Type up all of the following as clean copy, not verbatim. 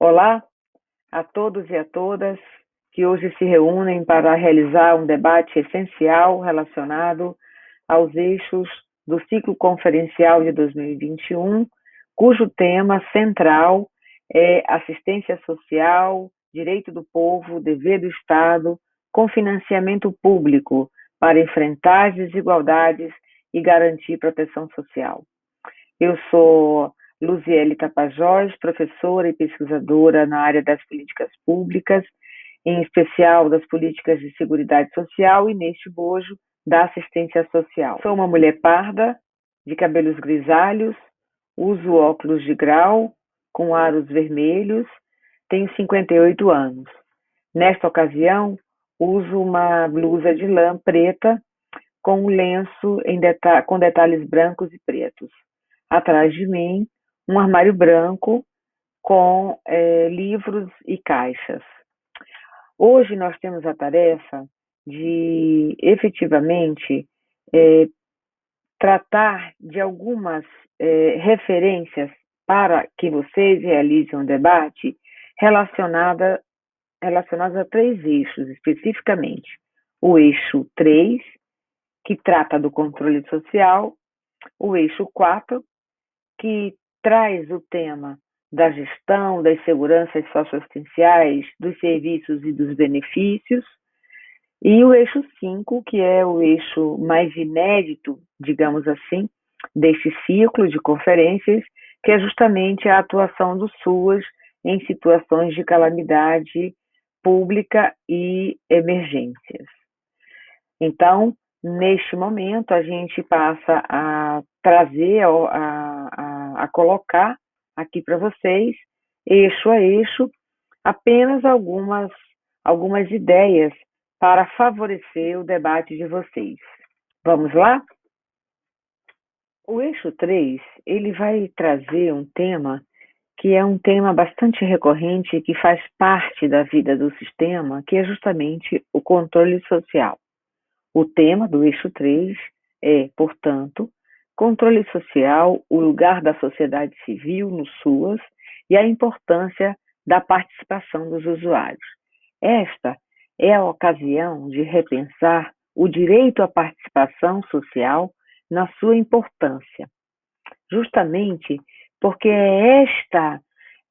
Olá a todos e a todas que hoje se reúnem para realizar um debate essencial relacionado aos eixos do ciclo conferencial de 2021, cujo tema central é assistência social, direito do povo, dever do Estado, com financiamento público para enfrentar as desigualdades e garantir proteção social. Eu sou Luziele Tapajós, professora e pesquisadora na área das políticas públicas, em especial das políticas de seguridade social e, neste bojo, da assistência social. Sou uma mulher parda, de cabelos grisalhos, uso óculos de grau, com aros vermelhos, tenho 58 anos. Nesta ocasião, uso uma blusa de lã preta com um lenço com detalhes brancos e pretos. Atrás de mim, um armário branco com livros e caixas. Hoje nós temos a tarefa de efetivamente tratar de algumas referências para que vocês realizem um debate relacionadas a 3 eixos especificamente. O eixo 3, que trata do controle social, o eixo 4, que traz o tema da gestão, das seguranças socioassistenciais, dos serviços e dos benefícios, e o eixo 5, que é o eixo mais inédito, digamos assim, deste ciclo de conferências, que é justamente a atuação do SUAS em situações de calamidade pública e emergências. Então, neste momento, a gente passa a trazer, a colocar aqui para vocês, eixo a eixo, apenas algumas ideias para favorecer o debate de vocês. Vamos lá? O eixo 3, ele vai trazer um tema que é um tema bastante recorrente e que faz parte da vida do sistema, que é justamente o controle social. O tema do eixo 3 é, portanto, controle social, o lugar da sociedade civil no SUAS e a importância da participação dos usuários. Esta é a ocasião de repensar o direito à participação social na sua importância, justamente porque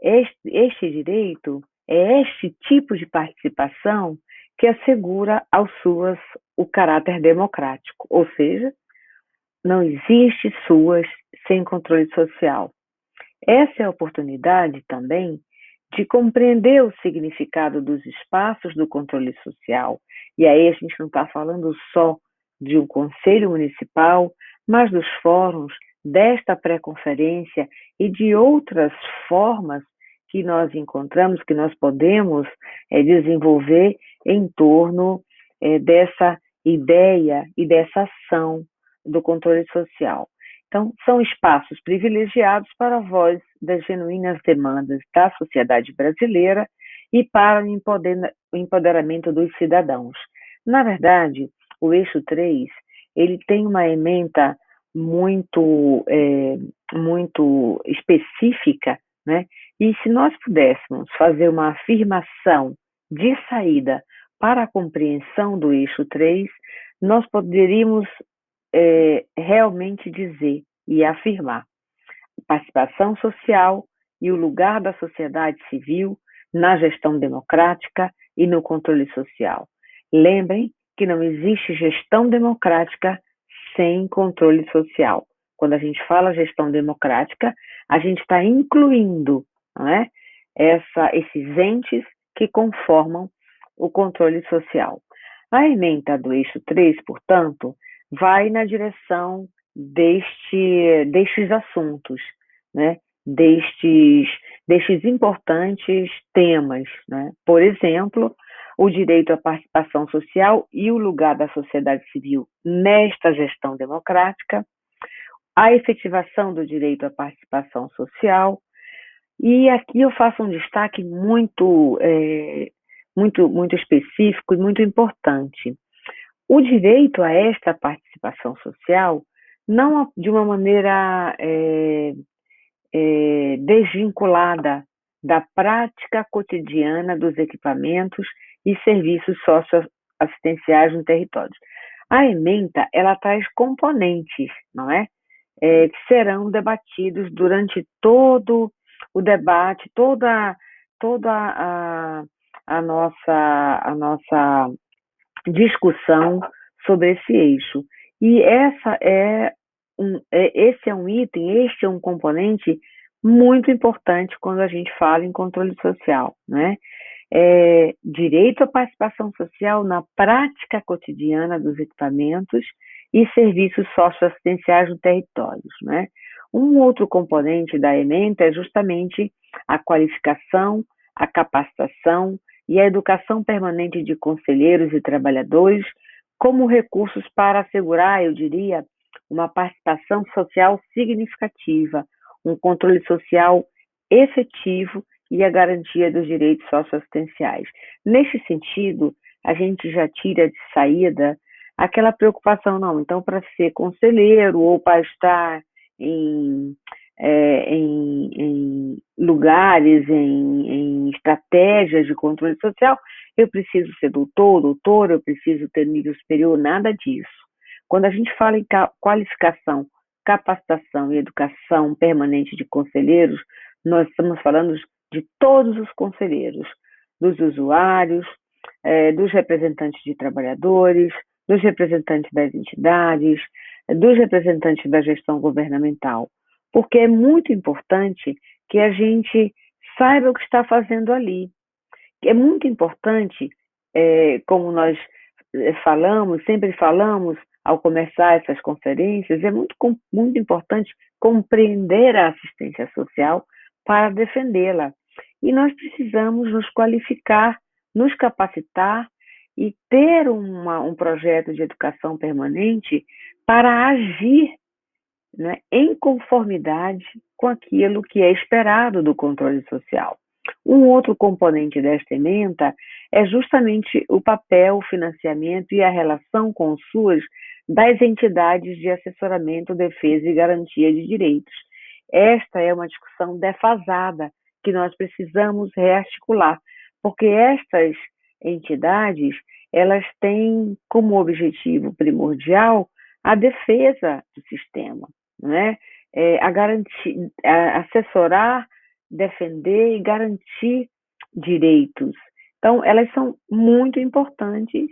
este direito, é este tipo de participação que assegura ao SUAS o caráter democrático, ou seja, não existe SUAS sem controle social. Essa é a oportunidade também de compreender o significado dos espaços do controle social. E aí a gente não está falando só de um conselho municipal, mas dos fóruns, desta pré-conferência e de outras formas que nós encontramos, que nós podemos desenvolver em torno dessa ideia e dessa ação do controle social. Então, são espaços privilegiados para a voz das genuínas demandas da sociedade brasileira e para o empoderamento dos cidadãos. Na verdade, o eixo 3, ele tem uma ementa muito específica, né? E se nós pudéssemos fazer uma afirmação de saída para a compreensão do eixo 3, nós poderíamos realmente dizer e afirmar participação social e o lugar da sociedade civil na gestão democrática e no controle social. Lembrem que não existe gestão democrática sem controle social. Quando a gente fala gestão democrática, a gente está incluindo, não é, esses entes que conformam o controle social. A ementa do eixo 3, portanto, vai na direção destes assuntos, né? destes importantes temas, né? Por exemplo, o direito à participação social e o lugar da sociedade civil nesta gestão democrática, a efetivação do direito à participação social, e aqui eu faço um destaque muito específico e muito importante. O direito a esta participação social, não de uma maneira desvinculada da prática cotidiana dos equipamentos e serviços socioassistenciais no território. A ementa, ela traz componentes, não é? Que serão debatidos durante todo o debate, toda a nossa discussão sobre esse eixo. E esse é um item, este é um componente muito importante quando a gente fala em controle social, né? Direito à participação social na prática cotidiana dos equipamentos e serviços socioassistenciais no território, né? Um outro componente da ementa é justamente a qualificação, a capacitação e a educação permanente de conselheiros e trabalhadores como recursos para assegurar, eu diria, uma participação social significativa, um controle social efetivo e a garantia dos direitos socioassistenciais. Neste sentido, a gente já tira de saída aquela preocupação, não, então para ser conselheiro ou para estar em, em lugares, em estratégias de controle social, eu preciso ser doutor, eu preciso ter nível superior, nada disso. Quando a gente fala em qualificação, capacitação e educação permanente de conselheiros, nós estamos falando de todos os conselheiros, dos usuários, dos representantes de trabalhadores, dos representantes das entidades, dos representantes da gestão governamental, porque é muito importante que a gente saiba o que está fazendo ali. É muito importante, como nós sempre falamos ao começar essas conferências, é muito importante compreender a assistência social para defendê-la. E nós precisamos nos qualificar, nos capacitar e ter um projeto de educação permanente para agir, né, em conformidade com aquilo que é esperado do controle social. Um outro componente desta ementa é justamente o papel, o financiamento e a relação com os SUAS das entidades de assessoramento, defesa e garantia de direitos. Esta é uma discussão defasada que nós precisamos rearticular, porque estas entidades, elas têm como objetivo primordial a defesa do sistema, não é? A garantir, assessorar, defender e garantir direitos. Então, elas são muito importantes,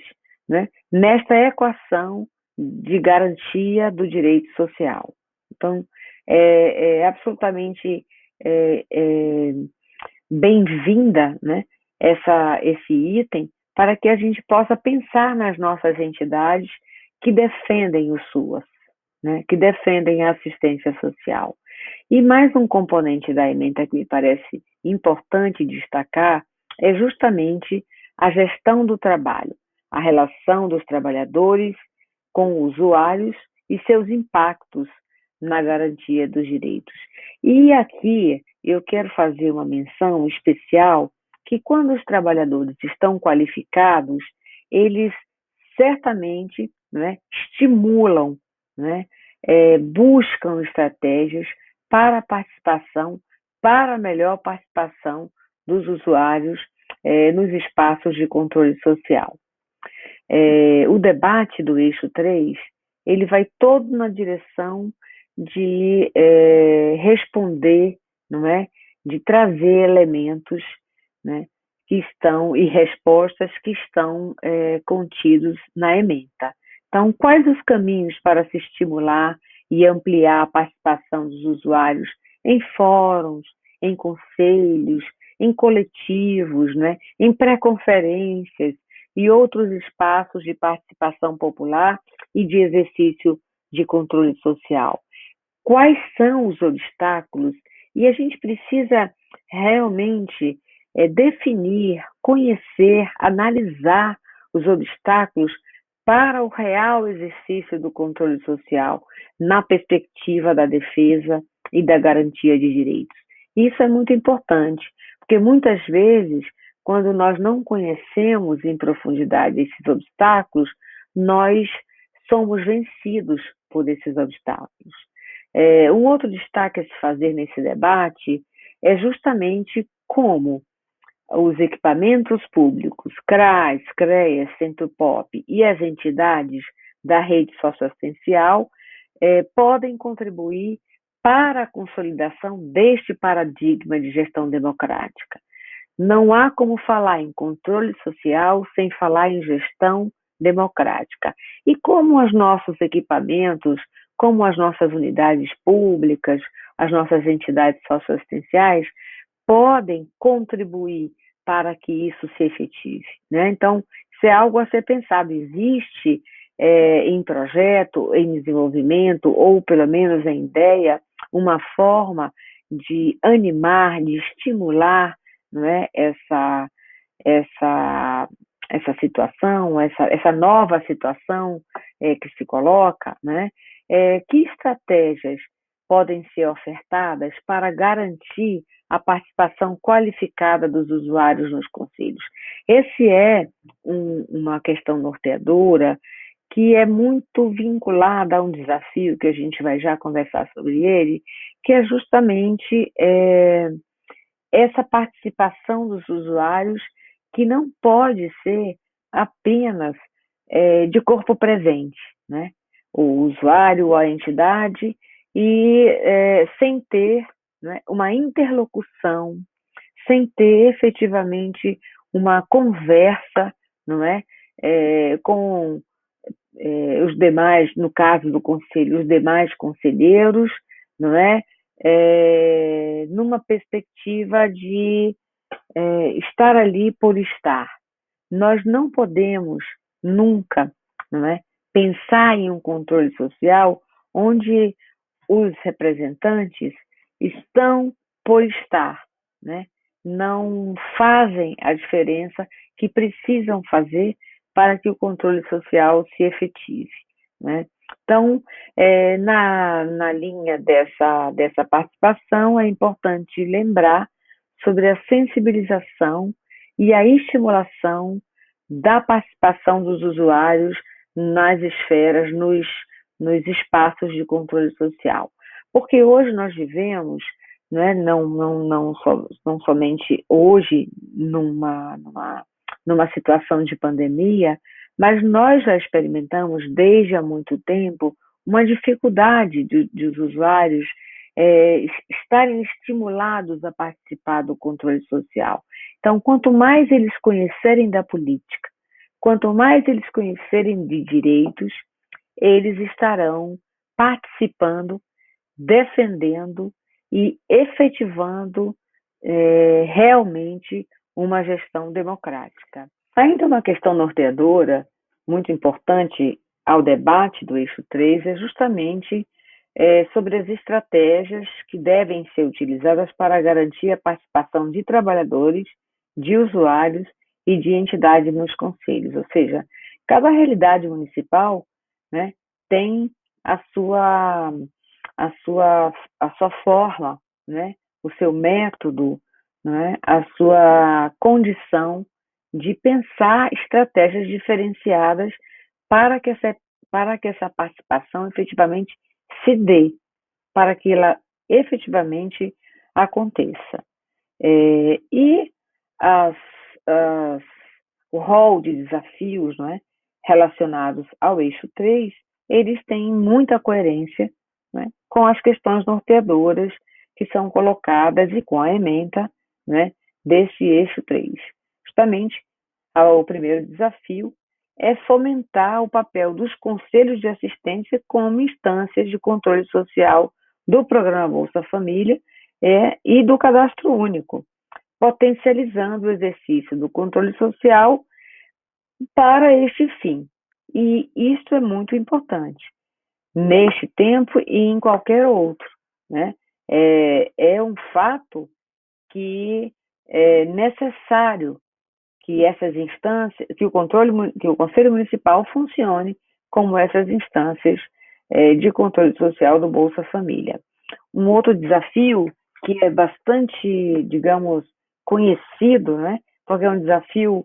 né, nesta equação de garantia do direito social. Então, é absolutamente bem-vinda, né, esse item para que a gente possa pensar nas nossas entidades que defendem o SUAS, né, que defendem a assistência social. E mais um componente da ementa que me parece importante destacar é justamente a gestão do trabalho, a relação dos trabalhadores com usuários e seus impactos na garantia dos direitos. E aqui eu quero fazer uma menção especial que quando os trabalhadores estão qualificados, eles certamente, né, estimulam, né, buscam estratégias para a participação, para a melhor participação dos usuários nos espaços de controle social. O debate do eixo 3, ele vai todo na direção de responder, não é? De trazer elementos, né, que estão e respostas que estão contidos na ementa. Então, quais os caminhos para se estimular e ampliar a participação dos usuários em fóruns, em conselhos, em coletivos, né, em pré-conferências e outros espaços de participação popular e de exercício de controle social? Quais são os obstáculos? E a gente precisa realmente definir, conhecer, analisar os obstáculos para o real exercício do controle social na perspectiva da defesa e da garantia de direitos. Isso é muito importante, porque muitas vezes, quando nós não conhecemos em profundidade esses obstáculos, nós somos vencidos por esses obstáculos. Um outro destaque a se fazer nesse debate é justamente como os equipamentos públicos, CRAS, CREAS, Centro-POP e as entidades da rede socioassistencial podem contribuir para a consolidação deste paradigma de gestão democrática. Não há como falar em controle social sem falar em gestão democrática. E como os nossos equipamentos, como as nossas unidades públicas, as nossas entidades socioassistenciais podem contribuir para que isso se efetive, né? Então, isso é algo a ser pensado. Existe em projeto, em desenvolvimento, ou pelo menos em ideia, uma forma de animar, de estimular, não é, essa, essa situação, essa nova situação que se coloca, né? Que estratégias podem ser ofertadas para garantir a participação qualificada dos usuários nos conselhos? Esse é uma questão norteadora que é muito vinculada a um desafio que a gente vai já conversar sobre ele, que é justamente essa participação dos usuários, que não pode ser apenas de corpo presente, né? O usuário, a entidade, e sem ter, né, uma interlocução, sem ter efetivamente uma conversa, não é? Com os demais, no caso do conselho, os demais conselheiros, não é? Numa perspectiva de estar ali por estar. Nós não podemos nunca, não é, pensar em um controle social onde os representantes estão por estar, né? Não fazem a diferença que precisam fazer para que o controle social se efetive, né? Então, na linha dessa participação, é importante lembrar sobre a sensibilização e a estimulação da participação dos usuários nas esferas, nos espaços de controle social. Porque hoje nós vivemos, né, não somente hoje, numa situação de pandemia, mas nós já experimentamos desde há muito tempo uma dificuldade dos usuários estarem estimulados a participar do controle social. Então, quanto mais eles conhecerem da política, quanto mais eles conhecerem de direitos, eles estarão participando, defendendo e efetivando realmente uma gestão democrática. Ainda uma questão norteadora muito importante ao debate do eixo 3 é justamente sobre as estratégias que devem ser utilizadas para garantir a participação de trabalhadores, de usuários e de entidades nos conselhos. Ou seja, cada realidade municipal, né, tem a sua forma, né, o seu método, né, a sua condição de pensar estratégias diferenciadas para que essa participação efetivamente se dê, para que ela efetivamente aconteça. E as, as, o rol de desafios, não é, relacionados ao eixo 3, eles têm muita coerência, né, com as questões norteadoras que são colocadas e com a ementa, né, desse eixo 3. Justamente, o primeiro desafio é fomentar o papel dos conselhos de assistência como instâncias de controle social do programa Bolsa Família e do cadastro único, potencializando o exercício do controle social para este fim. E isso é muito importante, neste tempo e em qualquer outro, né? É um fato que é necessário que essas instâncias, que o Conselho Municipal funcione como essas instâncias de controle social do Bolsa Família. Um outro desafio que é bastante, digamos, conhecido, né? Porque é um desafio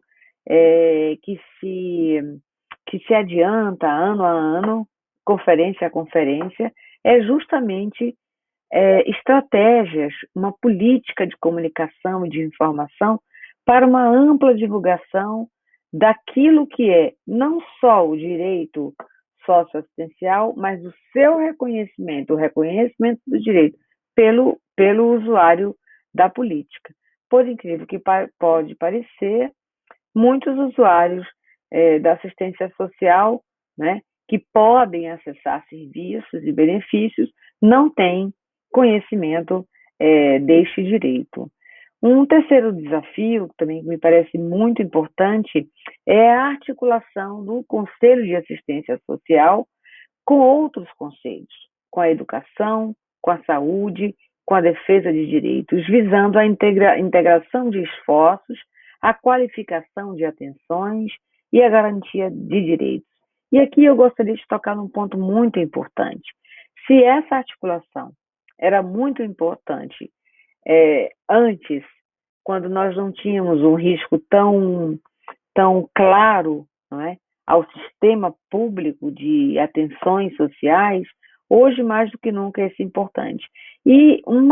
que se adianta ano a ano, conferência a conferência, é justamente estratégias, uma política de comunicação e de informação para uma ampla divulgação daquilo que é não só o direito socioassistencial, mas o seu reconhecimento, o reconhecimento do direito pelo usuário da política. Por incrível que pode parecer, muitos usuários da assistência social, né, que podem acessar serviços e benefícios, não têm conhecimento deste direito. Um terceiro desafio, que também me parece muito importante, é a articulação do Conselho de Assistência Social com outros conselhos, com a educação, com a saúde, com a defesa de direitos, visando a integração de esforços, a qualificação de atenções e a garantia de direitos. E aqui eu gostaria de tocar num ponto muito importante. Se essa articulação era muito importante antes, quando nós não tínhamos um risco tão claro, não é, ao sistema público de atenções sociais, hoje mais do que nunca é importante. E um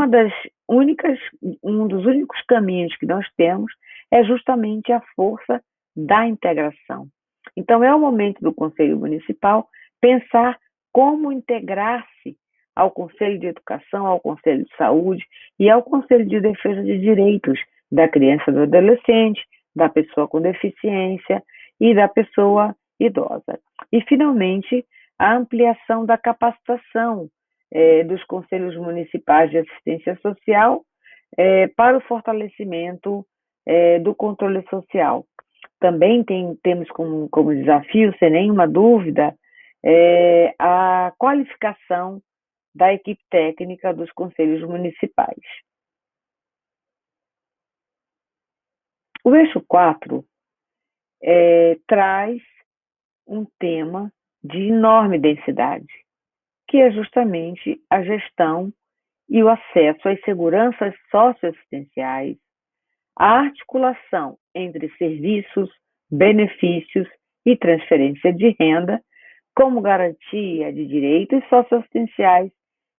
dos únicos caminhos que nós temos é justamente a força da integração. Então, é o momento do Conselho Municipal pensar como integrar-se ao Conselho de Educação, ao Conselho de Saúde e ao Conselho de Defesa de Direitos da criança e do adolescente, da pessoa com deficiência e da pessoa idosa. E, finalmente, a ampliação da capacitação dos conselhos municipais de assistência social para o fortalecimento do controle social. Também temos como desafio, sem nenhuma dúvida, a qualificação da equipe técnica dos conselhos municipais. O eixo 4 traz um tema de enorme densidade, que é justamente a gestão e o acesso às seguranças socioassistenciais, a articulação entre serviços, benefícios e transferência de renda como garantia de direitos socioassistenciais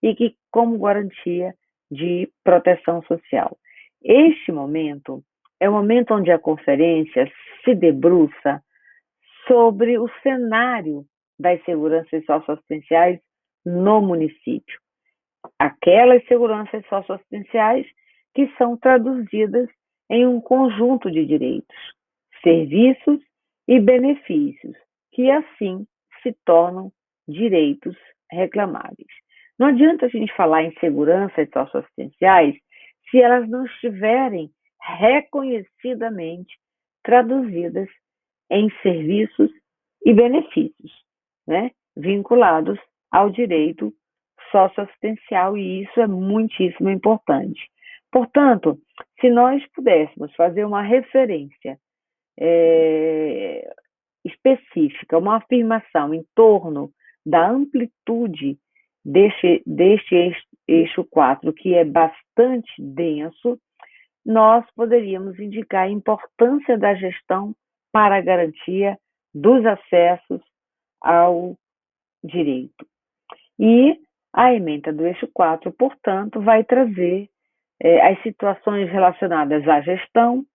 e como garantia de proteção social. Este momento é o momento onde a conferência se debruça sobre o cenário das seguranças socioassistenciais no município. Aquelas seguranças socioassistenciais que são traduzidas em um conjunto de direitos, serviços e benefícios, que assim se tornam direitos reclamáveis. Não adianta a gente falar em seguranças socioassistenciais se elas não estiverem reconhecidamente traduzidas em serviços e benefícios, né, vinculados ao direito socioassistencial, e isso é muitíssimo importante. Portanto, se nós pudéssemos fazer uma referência específica, uma afirmação em torno da amplitude deste eixo 4, que é bastante denso, nós poderíamos indicar a importância da gestão para a garantia dos acessos ao direito. E a ementa do eixo 4, portanto, vai trazer as situações relacionadas à gestão,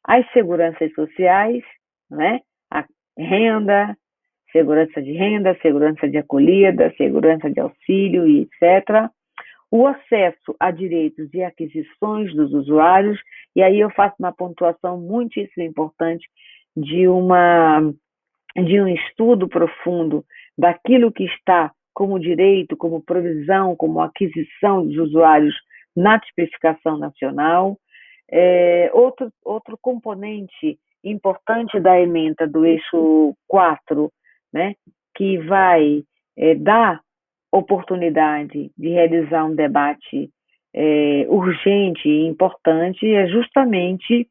às seguranças sociais, né? A renda, segurança de renda, segurança de acolhida, segurança de auxílio e etc. O acesso a direitos e aquisições dos usuários, e aí eu faço uma pontuação muitíssimo importante de um estudo profundo daquilo que está como direito, como provisão, como aquisição dos usuários na tipificação nacional. Outro componente importante da ementa do eixo 4, né, que vai dar oportunidade de realizar um debate urgente e importante, é justamente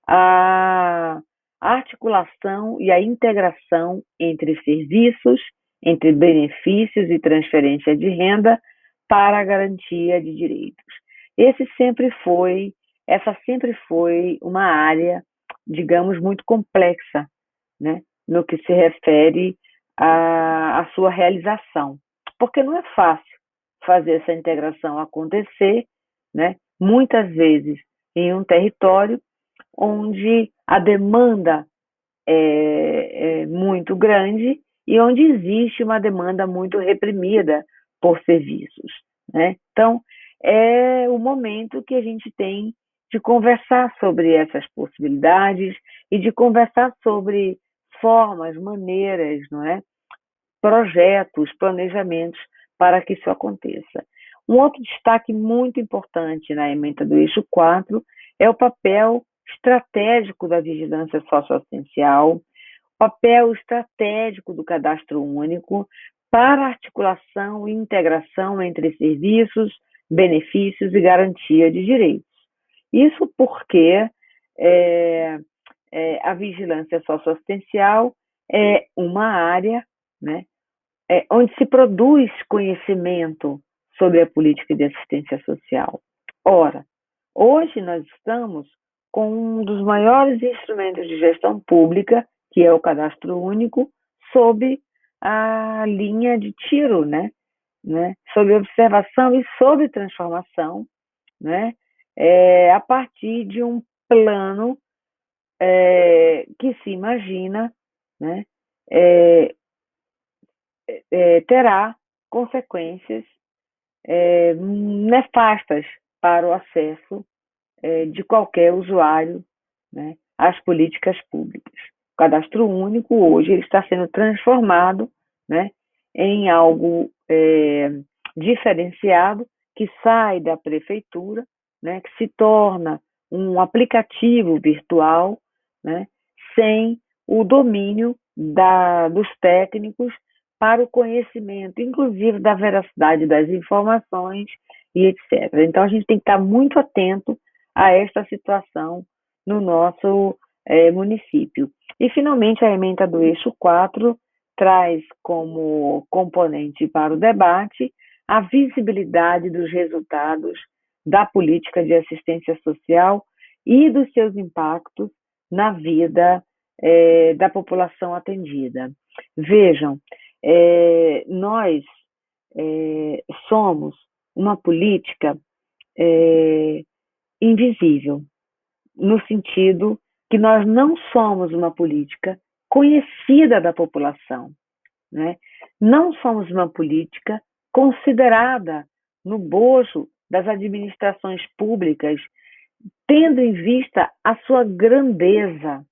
a articulação e a integração entre serviços, entre benefícios e transferência de renda para a garantia de direitos. Essa sempre foi uma área, digamos, muito complexa, né, no que se refere à sua realização, porque não é fácil fazer essa integração acontecer, né? Muitas vezes em um território onde a demanda é muito grande e onde existe uma demanda muito reprimida por serviços, né? Então, é o momento que a gente tem de conversar sobre essas possibilidades e de conversar sobre formas, maneiras, não é? Projetos, planejamentos para que isso aconteça. Um outro destaque muito importante na ementa do eixo 4 é o papel estratégico da vigilância socioassistencial, papel estratégico do cadastro único para articulação e integração entre serviços, benefícios e garantia de direitos. Isso porque é, a vigilância socioassistencial é uma área, né, onde se produz conhecimento sobre a política de assistência social. Ora, hoje nós estamos com um dos maiores instrumentos de gestão pública, que é o cadastro único, sob a linha de tiro, né? Sobre observação e sobre transformação, né? A partir de um plano que se imagina, né? Terá consequências nefastas para o acesso de qualquer usuário, né, às políticas públicas. O cadastro único hoje ele está sendo transformado, né, em algo diferenciado que sai da prefeitura, né, que se torna um aplicativo virtual, né, sem o domínio dos técnicos para o conhecimento, inclusive da veracidade das informações e etc. Então, a gente tem que estar muito atento a esta situação no nosso município. E, finalmente, a ementa do eixo 4 traz como componente para o debate a visibilidade dos resultados da política de assistência social e dos seus impactos na vida da população atendida. Vejam, nós somos uma política invisível, no sentido que nós não somos uma política conhecida da população, né? Não somos uma política considerada no bojo das administrações públicas, tendo em vista a sua grandeza,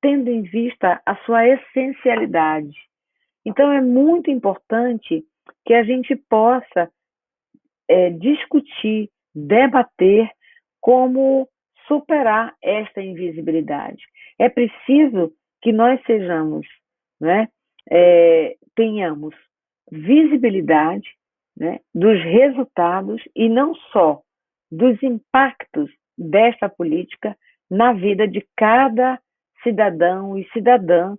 tendo em vista a sua essencialidade. Então, é muito importante que a gente possa discutir, debater como superar esta invisibilidade. É preciso que nós sejamos, né, tenhamos visibilidade, né, dos resultados e não só dos impactos desta política na vida de cada cidadão e cidadã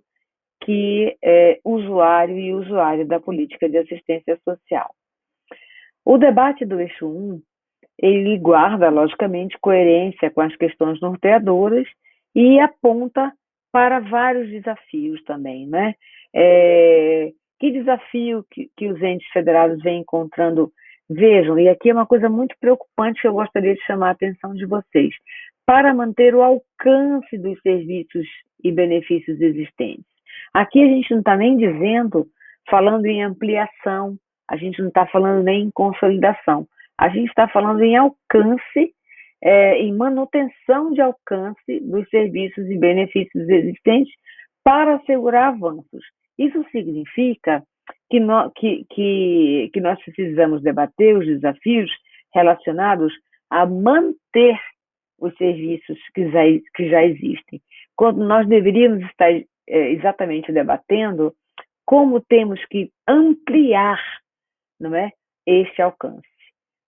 que é usuário e usuária da política de assistência social. O debate do eixo 1, ele guarda, logicamente, coerência com as questões norteadoras e aponta para vários desafios também, né? Que desafio que os entes federados vêm encontrando? Vejam, e aqui é uma coisa muito preocupante que eu gostaria de chamar a atenção de vocês, para manter o alcance dos serviços e benefícios existentes. Aqui a gente não está nem falando em ampliação, a gente não está falando nem em consolidação, a gente está falando em alcance, em manutenção de alcance dos serviços e benefícios existentes para assegurar avanços. Isso significa que nós precisamos debater os desafios relacionados a manter os serviços que já existem, quando nós deveríamos estar exatamente debatendo como temos que ampliar, não é, este alcance,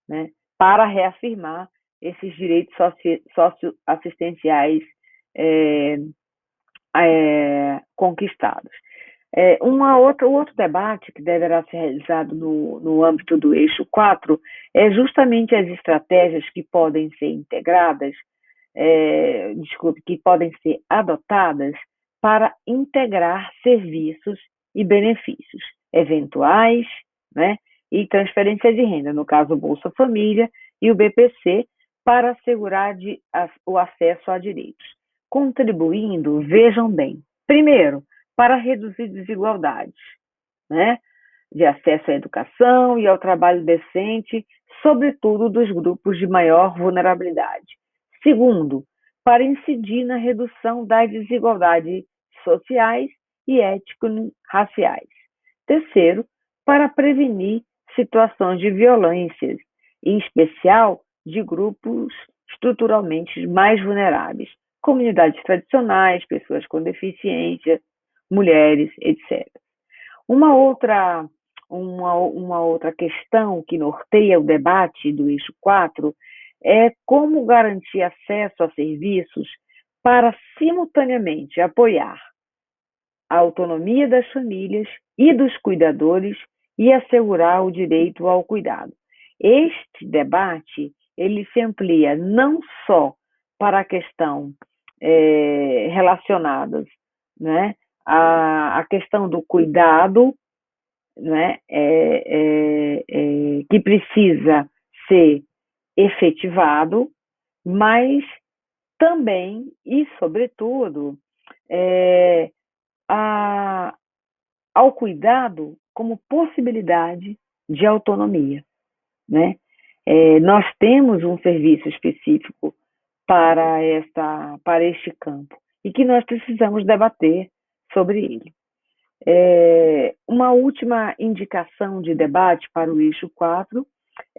né, para reafirmar esses direitos socioassistenciais conquistados. Outro debate que deverá ser realizado no âmbito do eixo 4 é justamente as estratégias que podem ser integradas, que podem ser adotadas para integrar serviços e benefícios eventuais, né, e transferência de renda, no caso o Bolsa Família e o BPC, para assegurar o acesso a direitos, contribuindo, vejam bem, primeiro, para reduzir desigualdades, né, de acesso à educação e ao trabalho decente, sobretudo dos grupos de maior vulnerabilidade. Segundo, para incidir na redução das desigualdades sociais e étnico-raciais. Terceiro, para prevenir situações de violências, em especial de grupos estruturalmente mais vulneráveis, comunidades tradicionais, pessoas com deficiência, mulheres, etc. Uma outra, uma outra questão que norteia o debate do eixo 4 é como garantir acesso a serviços para simultaneamente apoiar a autonomia das famílias e dos cuidadores e assegurar o direito ao cuidado. Este debate ele se amplia não só para a questão relacionadas, né, a questão do cuidado, né, que precisa ser efetivado, mas também e sobretudo ao cuidado como possibilidade de autonomia, né? Nós temos um serviço específico para este campo e que nós precisamos debater sobre ele. Uma última indicação de debate para o eixo 4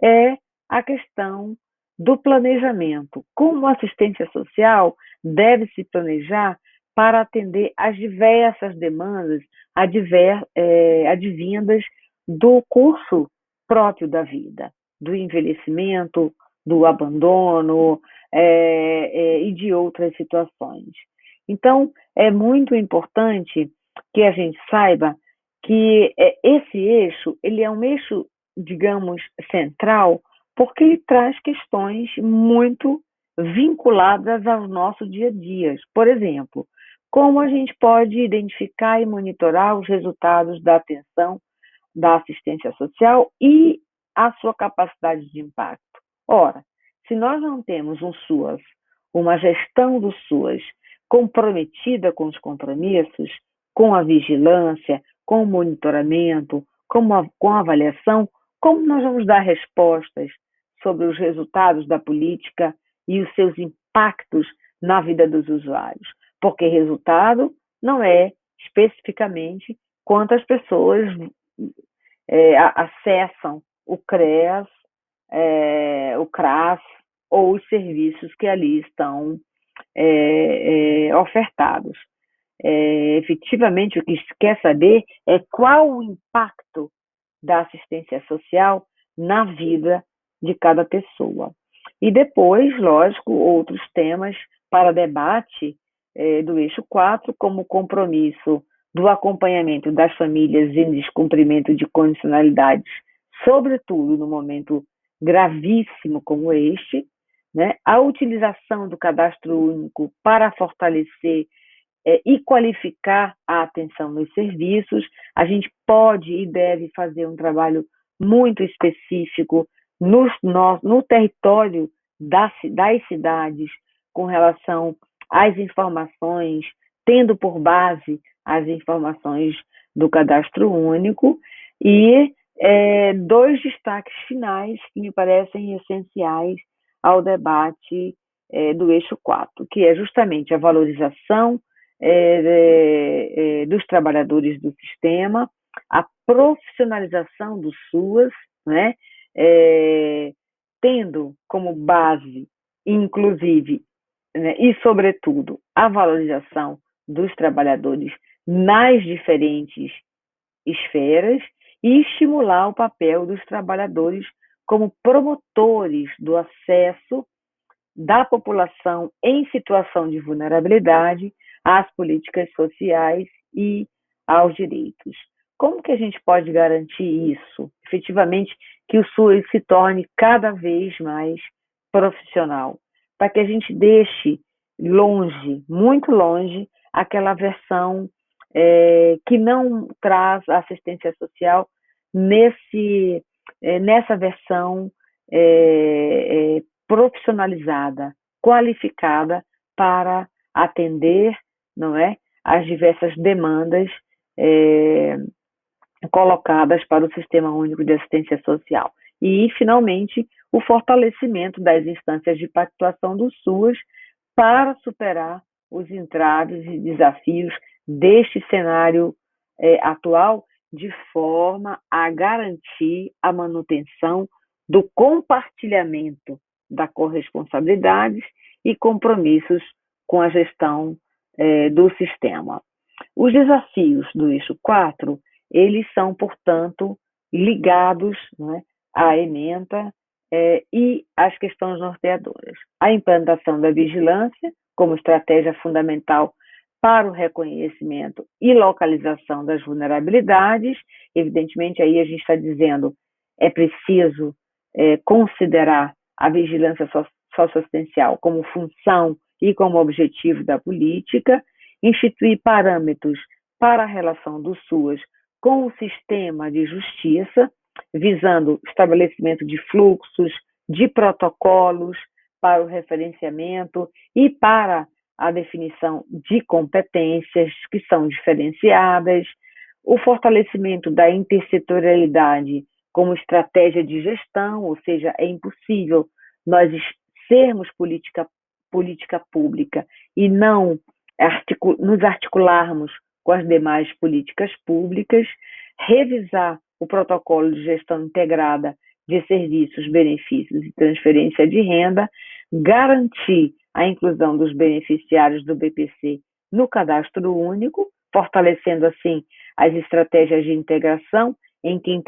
é a questão do planejamento. Como a assistência social deve se planejar para atender às diversas demandas advindas do curso próprio da vida, do envelhecimento, do abandono e de outras situações. Então, é muito importante que a gente saiba que esse eixo, ele é um eixo, digamos, central, porque ele traz questões muito vinculadas ao nosso dia a dia. Por exemplo, como a gente pode identificar e monitorar os resultados da atenção da assistência social e a sua capacidade de impacto. Ora, se nós não temos um SUAS, uma gestão do SUAS comprometida com os compromissos, com a vigilância, com o monitoramento, com a avaliação, como nós vamos dar respostas sobre os resultados da política e os seus impactos na vida dos usuários? Porque resultado não é especificamente quantas pessoas acessam o CREAS, o CRAS ou os serviços que ali estão ofertados. Efetivamente, o que se quer saber é qual o impacto da assistência social na vida de cada pessoa. E depois, lógico, outros temas para debate do eixo 4, como o compromisso do acompanhamento das famílias em descumprimento de condicionalidades, sobretudo no momento gravíssimo como este, né? A utilização do cadastro único para fortalecer e qualificar a atenção nos serviços. A gente pode e deve fazer um trabalho muito específico no território das cidades com relação às informações, tendo por base as informações do cadastro único. E dois destaques finais que me parecem essenciais ao debate do eixo 4, que é justamente a valorização dos trabalhadores do sistema, a profissionalização do SUAS, né, tendo como base, inclusive, né, e sobretudo, a valorização dos trabalhadores nas diferentes esferas e estimular o papel dos trabalhadores como promotores do acesso da população em situação de vulnerabilidade às políticas sociais e aos direitos. Como que a gente pode garantir isso? Efetivamente, que o SUAS se torne cada vez mais profissional, para que a gente deixe longe, muito longe, aquela versão que não traz assistência social nesse nessa versão profissionalizada, qualificada para atender, não é, as diversas demandas colocadas para o Sistema Único de Assistência Social. E, finalmente, o fortalecimento das instâncias de pactuação do SUAS para superar os entraves e desafios deste cenário atual, de forma a garantir a manutenção do compartilhamento da corresponsabilidades e compromissos com a gestão do sistema. Os desafios do eixo 4, eles são, portanto, ligados, né, à ementa e às questões norteadoras. A implantação da vigilância como estratégia fundamental para o reconhecimento e localização das vulnerabilidades. Evidentemente, aí a gente está dizendo é preciso considerar a vigilância socioassistencial como função e como objetivo da política, instituir parâmetros para a relação do SUAS com o sistema de justiça, visando estabelecimento de fluxos, de protocolos para o referenciamento e para a definição de competências que são diferenciadas, o fortalecimento da intersetorialidade como estratégia de gestão, ou seja, é impossível nós sermos política pública e não nos articularmos com as demais políticas públicas, revisar o protocolo de gestão integrada de serviços, benefícios e transferência de renda, garantir a inclusão dos beneficiários do BPC no cadastro único, fortalecendo assim as estratégias de integração em quem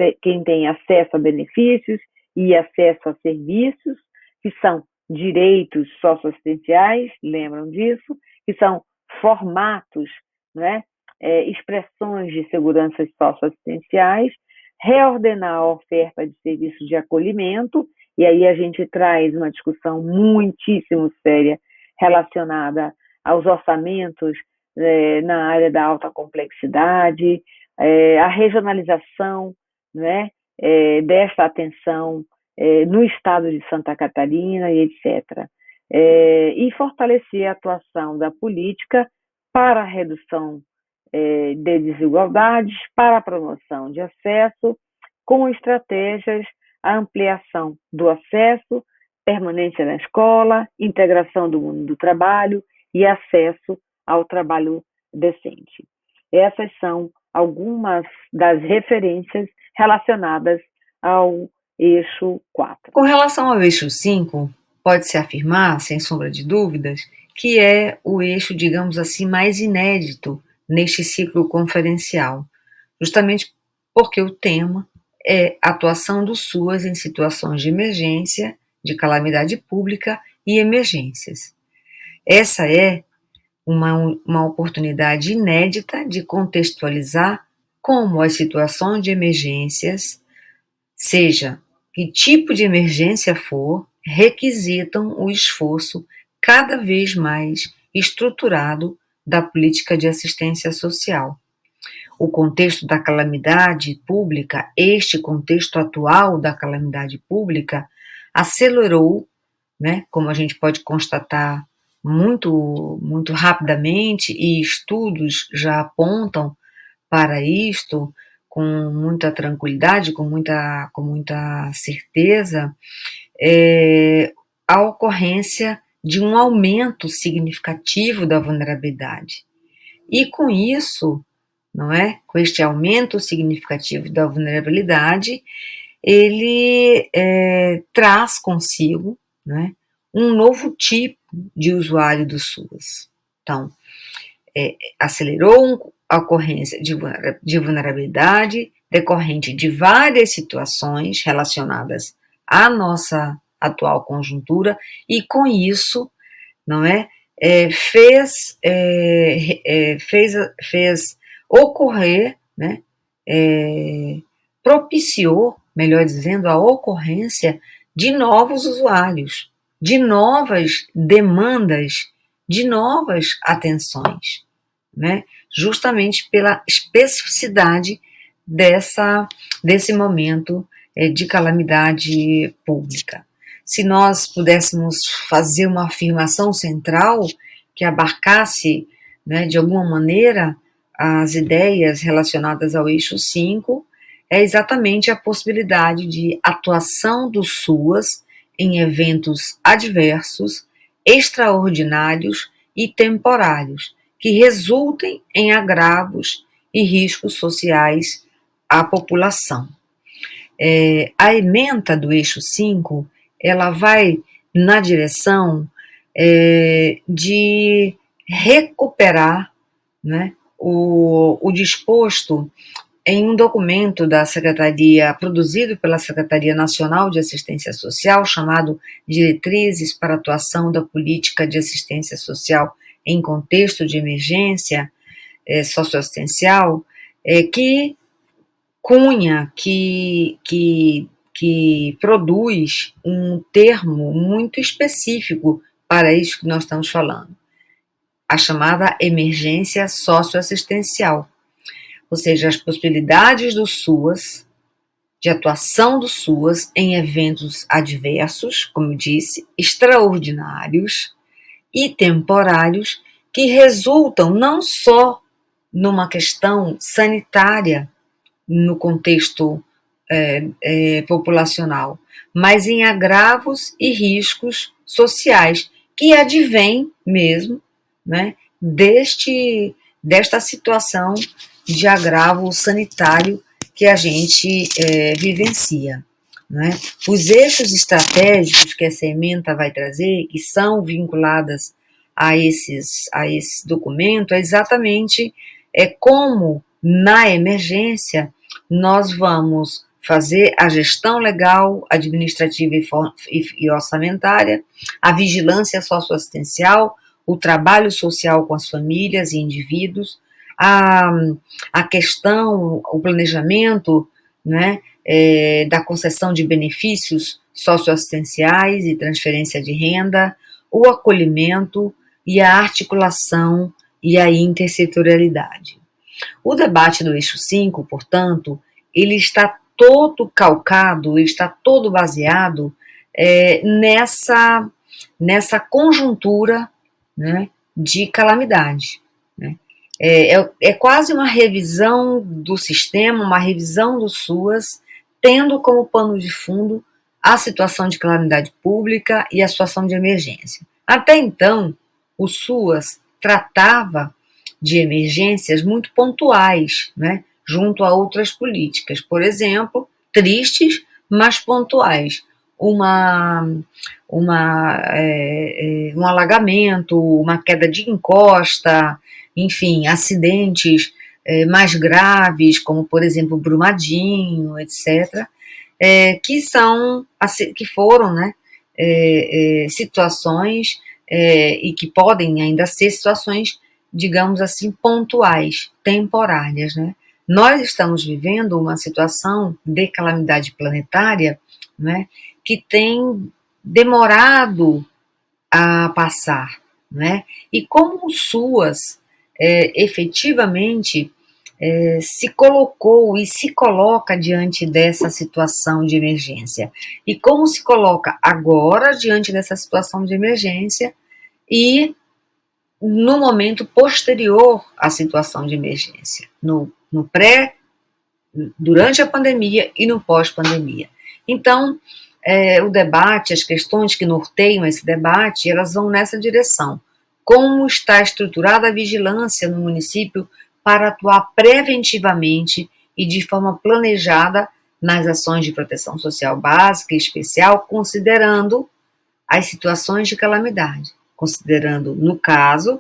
tem acesso a benefícios e acesso a serviços, que são direitos socioassistenciais, lembram disso, que são formatos, né, expressões de segurança socioassistenciais, reordenar a oferta de serviços de acolhimento, e aí a gente traz uma discussão muitíssimo séria relacionada aos orçamentos na área da alta complexidade, a regionalização, né, desta atenção no estado de Santa Catarina e etc. E fortalecer a atuação da política para a redução de desigualdades, para a promoção de acesso, com estratégias, a ampliação do acesso, permanência na escola, integração do mundo do trabalho e acesso ao trabalho decente. Essas são algumas das referências relacionadas ao eixo 4. Com relação ao eixo 5, pode-se afirmar, sem sombra de dúvidas, que é o eixo, digamos assim, mais inédito neste ciclo conferencial, justamente porque o tema é atuação do SUAS em situações de emergência, de calamidade pública e emergências. Essa é uma oportunidade inédita de contextualizar como as situações de emergências, seja que tipo de emergência for, requisitam o esforço cada vez mais estruturado da política de assistência social. O contexto da calamidade pública, este contexto atual da calamidade pública, acelerou, né, como a gente pode constatar muito rapidamente, e estudos já apontam para isto com muita tranquilidade, com muita certeza, a ocorrência de um aumento significativo da vulnerabilidade. E com isso, não é? Com este aumento significativo da vulnerabilidade, ele traz consigo, não é, um novo tipo de usuário do SUAS. Então, acelerou a ocorrência de vulnerabilidade decorrente de várias situações relacionadas à nossa atual conjuntura e, com isso, não é, fez ocorrer, né, propiciou, melhor dizendo, a ocorrência de novos usuários, de novas demandas, de novas atenções, né, justamente pela especificidade desse momento de calamidade pública. Se nós pudéssemos fazer uma afirmação central que abarcasse, né, de alguma maneira, as ideias relacionadas ao eixo 5, é exatamente a possibilidade de atuação do SUAS em eventos adversos, extraordinários e temporários, que resultem em agravos e riscos sociais à população. A ementa do eixo 5, ela vai na direção de recuperar, né, o disposto em um documento da Secretaria, produzido pela Secretaria Nacional de Assistência Social, chamado Diretrizes para a Atuação da Política de Assistência Social em Contexto de Emergência Socioassistencial, que cunha, que produz um termo muito específico para isso que nós estamos falando, a chamada emergência socioassistencial. Ou seja, as possibilidades do SUAS, de atuação do SUAS em eventos adversos, como eu disse, extraordinários e temporários, que resultam não só numa questão sanitária, no contexto populacional, mas em agravos e riscos sociais, que advêm mesmo, né, desta situação de agravo sanitário que a gente vivencia. Né? Os eixos estratégicos que essa ementa vai trazer, que são vinculadas a esse documento, é exatamente como, na emergência, nós vamos fazer a gestão legal, administrativa e orçamentária, a vigilância socioassistencial, o trabalho social com as famílias e indivíduos, a questão, o planejamento, né, da concessão de benefícios socioassistenciais e transferência de renda, o acolhimento e a articulação e a intersetorialidade. O debate do eixo 5, portanto, ele está todo calcado, ele está todo baseado nessa conjuntura, né, de calamidade. Né? É quase uma revisão do sistema, uma revisão do SUAS, tendo como pano de fundo a situação de calamidade pública e a situação de emergência. Até então, o SUAS tratava de emergências muito pontuais, né, junto a outras políticas. Por exemplo, tristes, mas pontuais. Um alagamento, uma queda de encosta, enfim, acidentes mais graves, como, por exemplo, Brumadinho, etc., que foram, né, situações e que podem ainda ser situações, digamos assim, pontuais, temporárias, né? Nós estamos vivendo uma situação de calamidade planetária, né, que tem demorado a passar, né? E como o SUAS efetivamente se colocou e se coloca diante dessa situação de emergência, e como se coloca agora diante dessa situação de emergência e no momento posterior à situação de emergência, no durante a pandemia e no pós-pandemia. Então, o debate, as questões que norteiam esse debate, elas vão nessa direção. Como está estruturada a vigilância no município para atuar preventivamente e de forma planejada nas ações de proteção social básica e especial, considerando as situações de calamidade, considerando, no caso,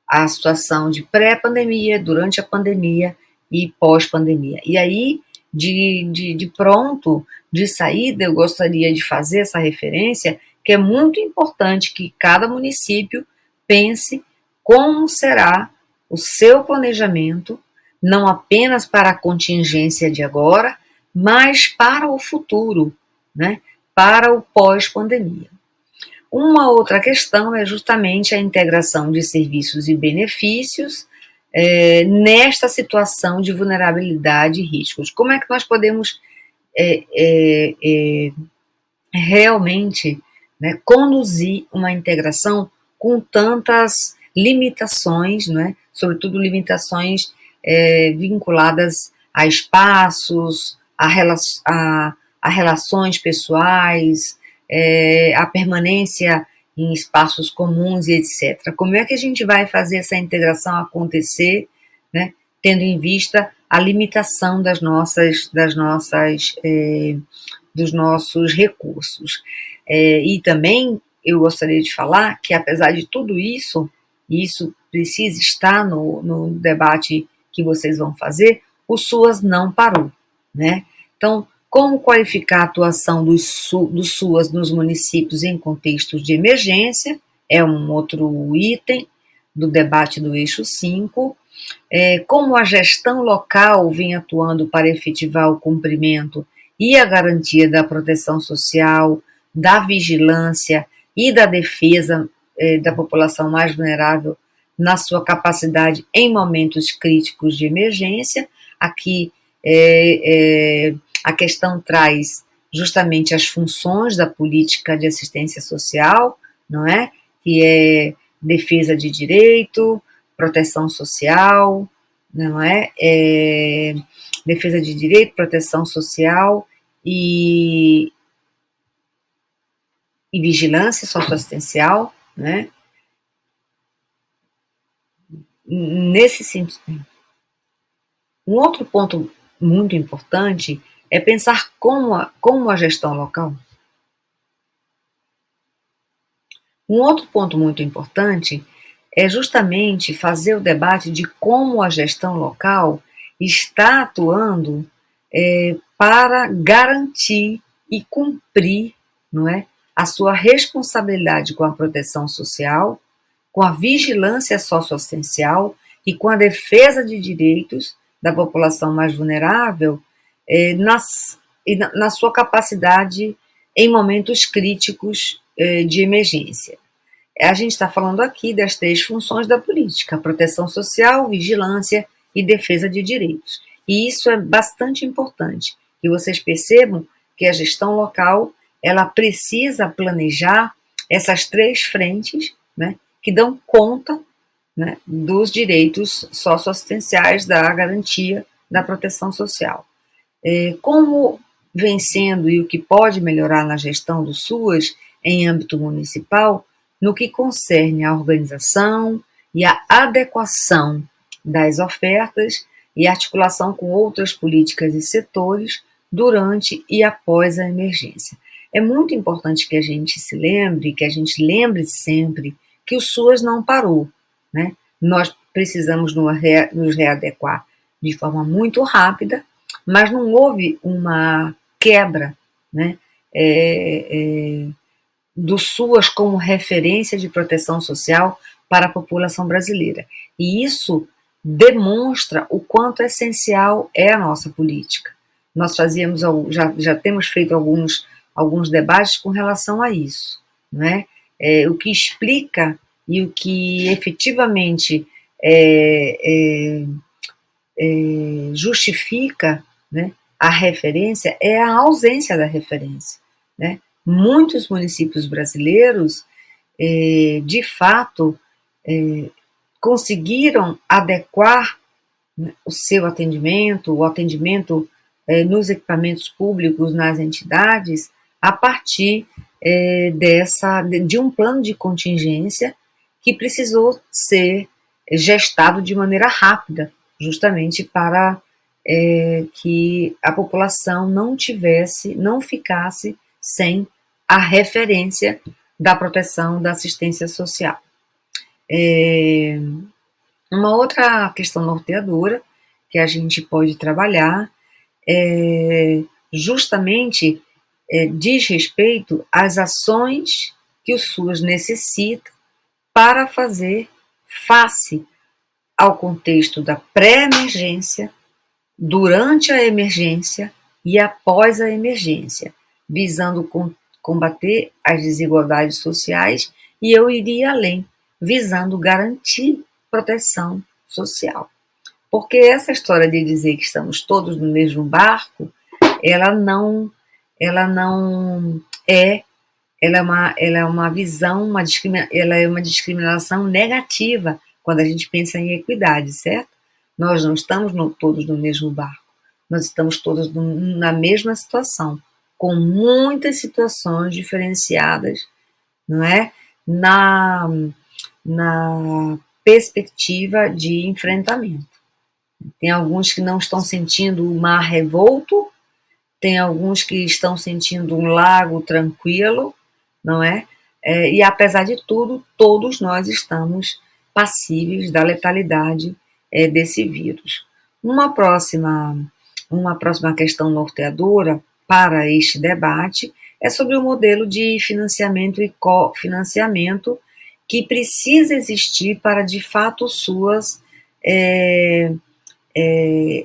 a situação de pré-pandemia, durante a pandemia e pós-pandemia. E aí, de pronto, de saída, eu gostaria de fazer essa referência, que é muito importante que cada município pense como será o seu planejamento, não apenas para a contingência de agora, mas para o futuro, né? Para o pós-pandemia. Uma outra questão é justamente a integração de serviços e benefícios nesta situação de vulnerabilidade e riscos. Como é que nós podemos realmente, né, conduzir uma integração com tantas limitações, né, sobretudo limitações vinculadas a espaços, a relações pessoais, a permanência em espaços comuns e etc. Como é que a gente vai fazer essa integração acontecer, né, tendo em vista a limitação dos nossos recursos? E também eu gostaria de falar que, apesar de tudo isso, e isso precisa estar no debate que vocês vão fazer, o SUAS não parou, né? Então, como qualificar a atuação do SUAS nos municípios em contextos de emergência é um outro item do debate do eixo 5. Como a gestão local vem atuando para efetivar o cumprimento e a garantia da proteção social, da vigilância e da defesa da população mais vulnerável na sua capacidade em momentos críticos de emergência. Aqui a questão traz justamente as funções da política de assistência social, não é? Que é defesa de direito, proteção social, não é? Defesa de direito, proteção social e vigilância socioassistencial, né? Nesse sentido, um outro ponto muito importante é pensar como a gestão local. Um outro ponto muito importante é justamente fazer o debate de como a gestão local está atuando para garantir e cumprir, não é, a sua responsabilidade com a proteção social, com a vigilância socioassistencial e com a defesa de direitos da população mais vulnerável na sua capacidade em momentos críticos de emergência. A gente está falando aqui das 3 funções da política: proteção social, vigilância e defesa de direitos. E isso é bastante importante, que vocês percebam que a gestão local ela precisa planejar essas 3 frentes, né, que dão conta, né, dos direitos socioassistenciais, da garantia da proteção social. Como vem sendo e o que pode melhorar na gestão do SUAS em âmbito municipal, no que concerne à organização e à adequação das ofertas e articulação com outras políticas e setores durante e após a emergência. É muito importante que a gente se lembre, que a gente lembre sempre que o SUAS não parou, né? Nós precisamos nos readequar de forma muito rápida, mas não houve uma quebra, né, do SUAS como referência de proteção social para a população brasileira. E isso demonstra o quanto essencial é a nossa política. Nós já temos feito alguns debates com relação a isso, não é? O que explica e o que efetivamente justifica, né, a referência é a ausência da referência, né? Muitos municípios brasileiros, de fato, conseguiram adequar, né, o seu atendimento, o atendimento nos equipamentos públicos, nas entidades, a partir de um plano de contingência que precisou ser gestado de maneira rápida, justamente para que a população não ficasse sem a referência da proteção da assistência social. Uma outra questão norteadora que a gente pode trabalhar justamente diz respeito às ações que o SUAS necessita para fazer face ao contexto da pré-emergência, durante a emergência e após a emergência, visando combater as desigualdades sociais e eu iria além, visando garantir proteção social. Porque essa história de dizer que estamos todos no mesmo barco ela não, ela não é, ela é uma visão, ela é uma discriminação negativa quando a gente pensa em equidade, certo? Nós não estamos todos no mesmo barco, nós estamos todos na mesma situação, com muitas situações diferenciadas, não é? Na, na perspectiva de enfrentamento. Tem alguns que não estão sentindo o mar revolto, tem alguns que estão sentindo um lago tranquilo, não é? E apesar de tudo, todos nós estamos passíveis da letalidade desse vírus. Uma próxima questão norteadora para este debate é sobre o modelo de financiamento e cofinanciamento que precisa existir para, de fato, suas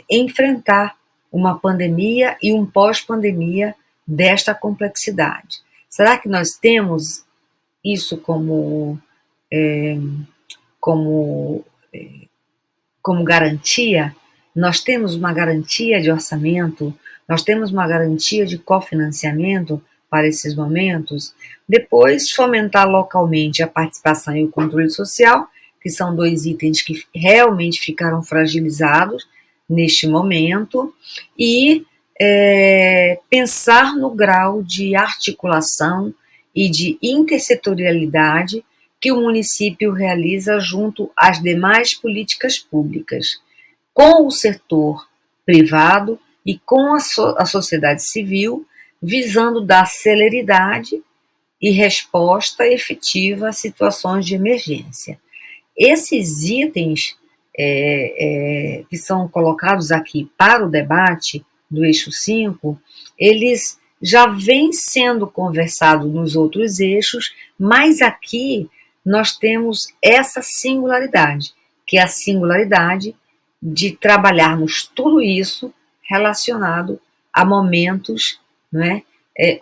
enfrentar uma pandemia e um pós-pandemia desta complexidade. Será que nós temos isso como, como garantia? Nós temos uma garantia de orçamento? Nós temos uma garantia de cofinanciamento para esses momentos? Depois, fomentar localmente a participação e o controle social, que são dois itens que realmente ficaram fragilizados neste momento, e pensar no grau de articulação e de intersetorialidade que o município realiza junto às demais políticas públicas, com o setor privado e com a sociedade civil, visando dar celeridade e resposta efetiva a situações de emergência. Esses itens que são colocados aqui para o debate do eixo 5, eles já vêm sendo conversados nos outros eixos, mas aqui nós temos essa singularidade, que é a singularidade de trabalharmos tudo isso relacionado a momentos, não é,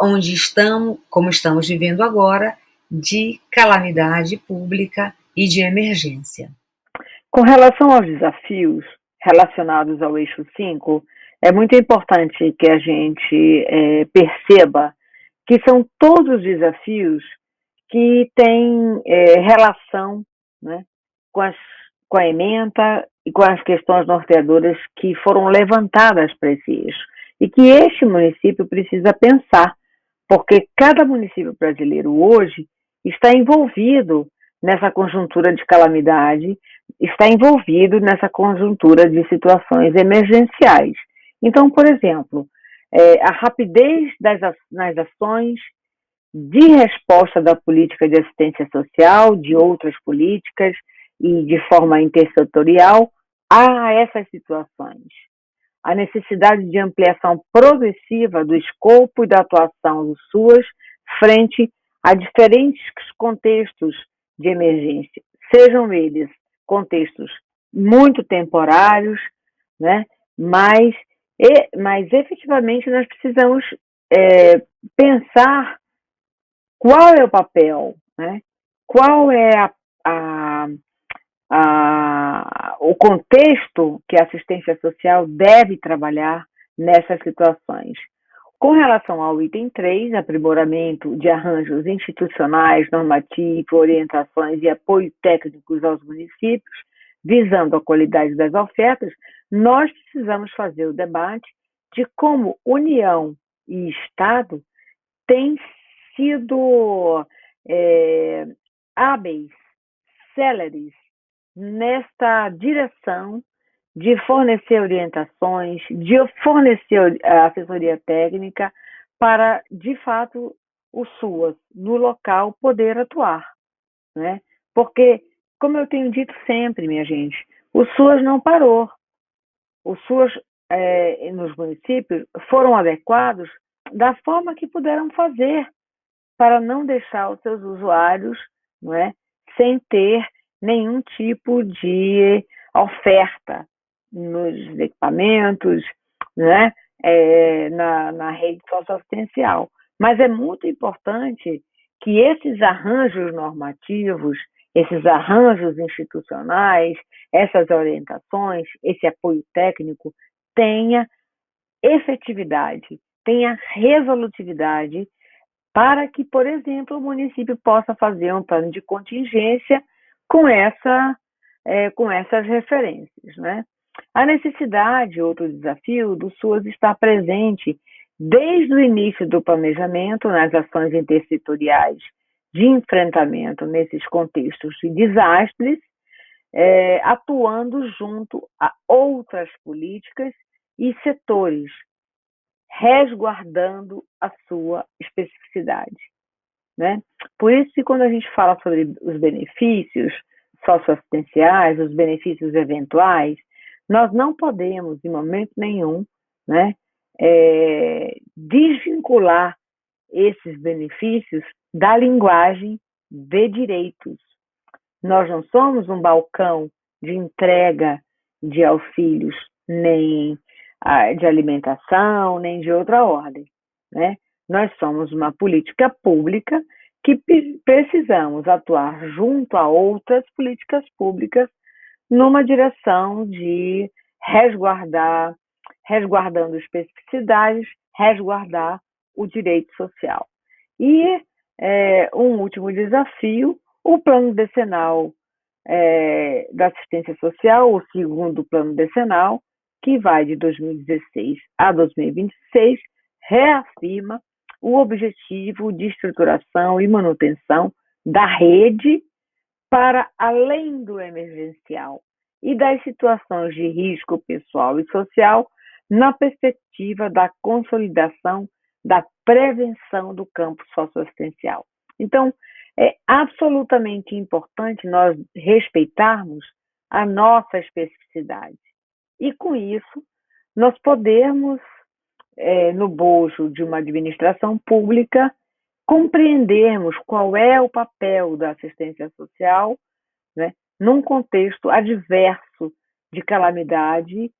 onde estamos, como estamos vivendo agora, de calamidade pública e de emergência. Com relação aos desafios relacionados ao eixo 5, é muito importante que a gente perceba que são todos os desafios que têm relação, né, com a ementa e com as questões norteadoras que foram levantadas para esse eixo. E que este município precisa pensar, porque cada município brasileiro hoje está envolvido nessa conjuntura de calamidade, está envolvido nessa conjuntura de situações emergenciais. Então, por exemplo, a rapidez nas ações de resposta da política de assistência social, de outras políticas e de forma intersetorial a essas situações. A necessidade de ampliação progressiva do escopo e da atuação do SUAS frente a diferentes contextos de emergência, sejam eles contextos muito temporários, né? Mas efetivamente nós precisamos pensar qual é o papel, né? Qual é o contexto que a assistência social deve trabalhar nessas situações. Com relação ao item 3, aprimoramento de arranjos institucionais, normativos, orientações e apoio técnicos aos municípios, visando a qualidade das ofertas, nós precisamos fazer o debate de como União e Estado têm sido hábeis, céleres, nesta direção de fornecer orientações, de fornecer assessoria técnica para, de fato, o SUAS, no local, poder atuar, né? Porque, como eu tenho dito sempre, minha gente, o SUAS não parou. O SUAS, nos municípios, foram adequados da forma que puderam fazer para não deixar os seus usuários, não é, sem ter nenhum tipo de oferta nos equipamentos, né, na rede socioassistencial. Mas é muito importante que esses arranjos normativos, esses arranjos institucionais, essas orientações, esse apoio técnico tenha efetividade, tenha resolutividade, para que, por exemplo, o município possa fazer um plano de contingência com, com essas referências, né? A necessidade, outro desafio, do SUAS está presente desde o início do planejamento nas ações intersetoriais de enfrentamento nesses contextos de desastres, atuando junto a outras políticas e setores, resguardando a sua especificidade, né? Por isso que quando a gente fala sobre os benefícios socioassistenciais, os benefícios eventuais, nós não podemos, em momento nenhum, né, desvincular esses benefícios da linguagem de direitos. Nós não somos um balcão de entrega de auxílios, nem de alimentação, nem de outra ordem, né? Nós somos uma política pública que precisamos atuar junto a outras políticas públicas numa direção de resguardando especificidades, resguardar o direito social. E um último desafio, o plano decenal da assistência social, o segundo plano decenal, que vai de 2016 a 2026, reafirma o objetivo de estruturação e manutenção da rede para além do emergencial e das situações de risco pessoal e social, na perspectiva da consolidação da prevenção do campo socioassistencial. Então, é absolutamente importante nós respeitarmos a nossa especificidade. E, com isso, nós podemos, no bojo de uma administração pública, compreendermos qual é o papel da assistência social, né, num contexto adverso de calamidade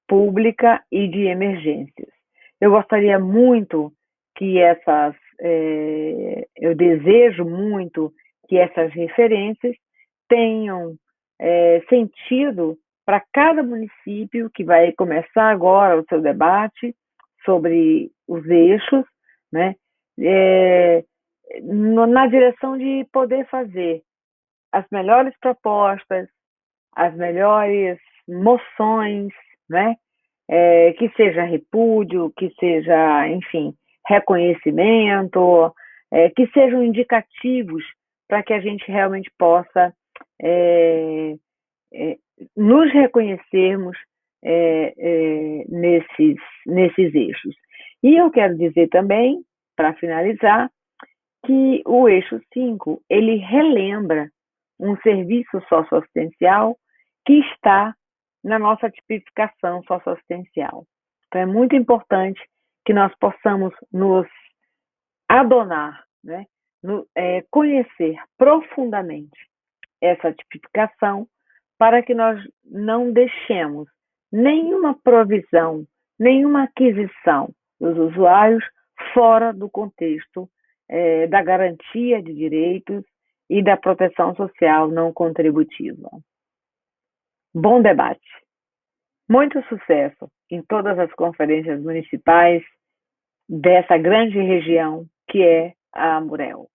pública e de emergências. Eu gostaria muito que eu desejo muito que essas referências tenham sentido para cada município que vai começar agora o seu debate sobre os eixos, né? Na direção de poder fazer as melhores propostas, as melhores moções, né? Que seja repúdio, que seja, enfim, reconhecimento, que sejam indicativos para que a gente realmente possa nos reconhecermos nesses eixos. E eu quero dizer também, para finalizar, que o eixo 5, ele relembra um serviço socioassistencial que está na nossa tipificação socioassistencial. Então, é muito importante que nós possamos nos adonar, né? Conhecer profundamente essa tipificação para que nós não deixemos nenhuma provisão, nenhuma aquisição dos usuários fora do contexto da garantia de direitos e da proteção social não contributiva. Bom debate. Muito sucesso em todas as conferências municipais dessa grande região que é a Amurel.